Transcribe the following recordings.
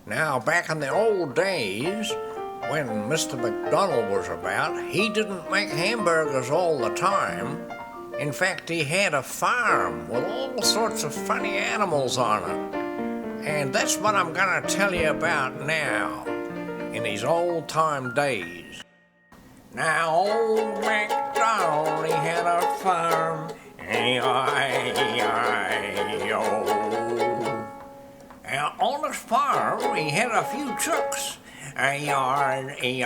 Now, back in the old days, when Mr. McDonald was about, he didn't make hamburgers all the time. In fact, he had a farm with all sorts of funny animals on it. And that's what I'm going to tell you about now, in these old-time days. Now, old MacDonald, he had a farm, E-I-E-I-O. And on his farm, he had a few chooks, E-I-E-I-O.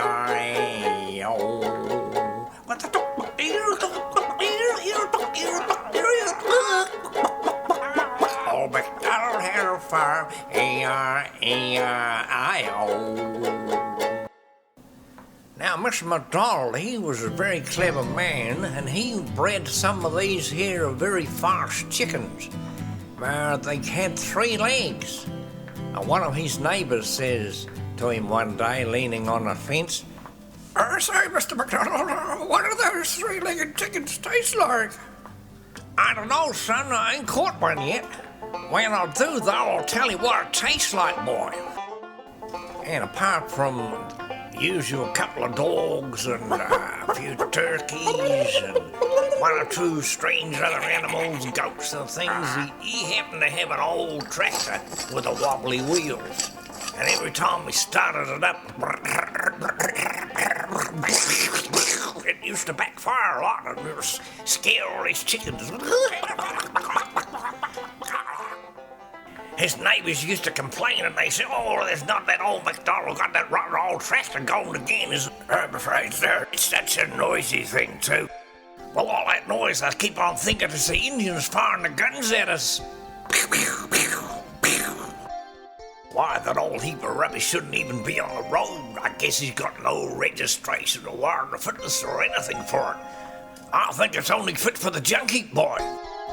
Old MacDonald had a farm, E-I-E-I-O. Now, Mr. McDonald, he was a very clever man, and he bred some of these here very fast chickens. They had 3 legs. One of his neighbours says to him one day, leaning on a fence, "Say, Mr. McDonald, what do those 3-legged chickens taste like?" "I don't know, son, I ain't caught one yet. When I do, though, I'll tell you what it tastes like, boy." And apart from usual couple of dogs and a few turkeys and 1 or 2 strange other animals, goats and things, he happened to have an old tractor with a wobbly wheels. And every time we started it up, it used to backfire a lot and it would scare all these chickens. His neighbours used to complain and they said, "Oh, there's not that old MacDonald got that rotten old tractor going again." I'm afraid, sir, it's such a noisy thing too. Well, all that noise, I keep on thinking it's the Indians firing the guns at us. Why, that old heap of rubbish shouldn't even be on the road. I guess he's got no registration or warrant of fitness or anything for it. I think it's only fit for the junk heap, boy.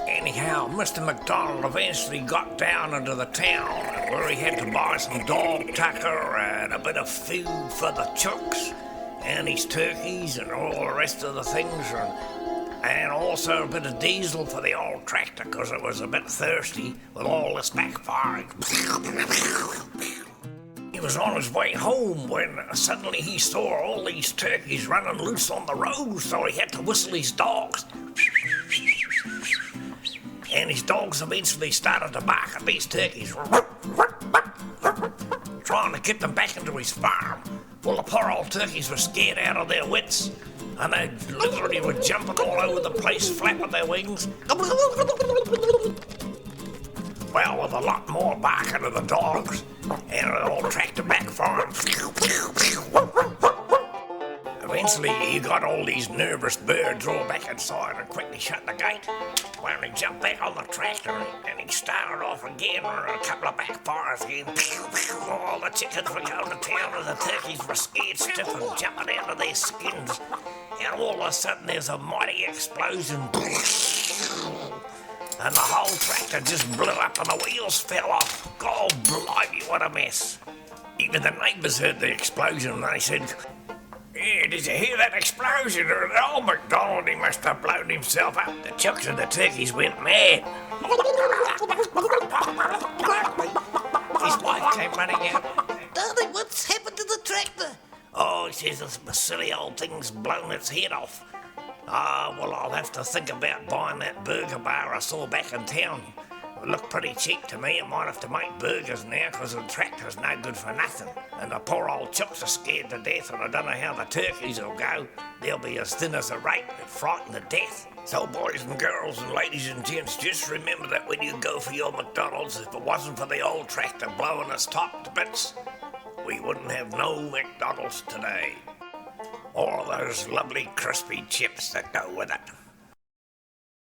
Anyhow, Mr. McDonald eventually got down into the town where he had to buy some dog tucker and a bit of food for the chooks and his turkeys and all the rest of the things, and also a bit of diesel for the old tractor because it was a bit thirsty with all this backfiring. He was on his way home when suddenly he saw all these turkeys running loose on the road, so he had to whistle his dogs. And his dogs eventually started to bark at these turkeys, trying to get them back into his farm. Well, the poor old turkeys were scared out of their wits, and they literally were jumping all over the place, flapping their wings. Well, with a lot more barking of the dogs, and an old tractor backfiring. Eventually, he got all these nervous birds all back inside and quickly shut the gate. Well, he jumped back on the tractor and he started off again with a couple of backfires again. All the chickens were going to town and the turkeys were scared stiff and jumping out of their skins. And all of a sudden, there's a mighty explosion. And the whole tractor just blew up and the wheels fell off. God blimey, what a mess. Even the neighbours heard the explosion and they said, "Yeah, did you hear that explosion? Old MacDonald, he must have blown himself up." The chooks and the turkeys went mad. His wife came running out. "Darling, what's happened to the tractor?" "Oh," he says, "the silly old thing's blown its head off." Well, I'll have to think about buying that burger bar I saw back in town. It looked pretty cheap to me. I might have to make burgers now because the tractor's no good for nothing. And the poor old chooks are scared to death and I don't know how the turkeys will go. They'll be as thin as a rake and frightened to death. So boys and girls and ladies and gents, just remember that when you go for your McDonald's, if it wasn't for the old tractor blowing us top to bits, we wouldn't have no McDonald's today. Or those lovely crispy chips that go with it.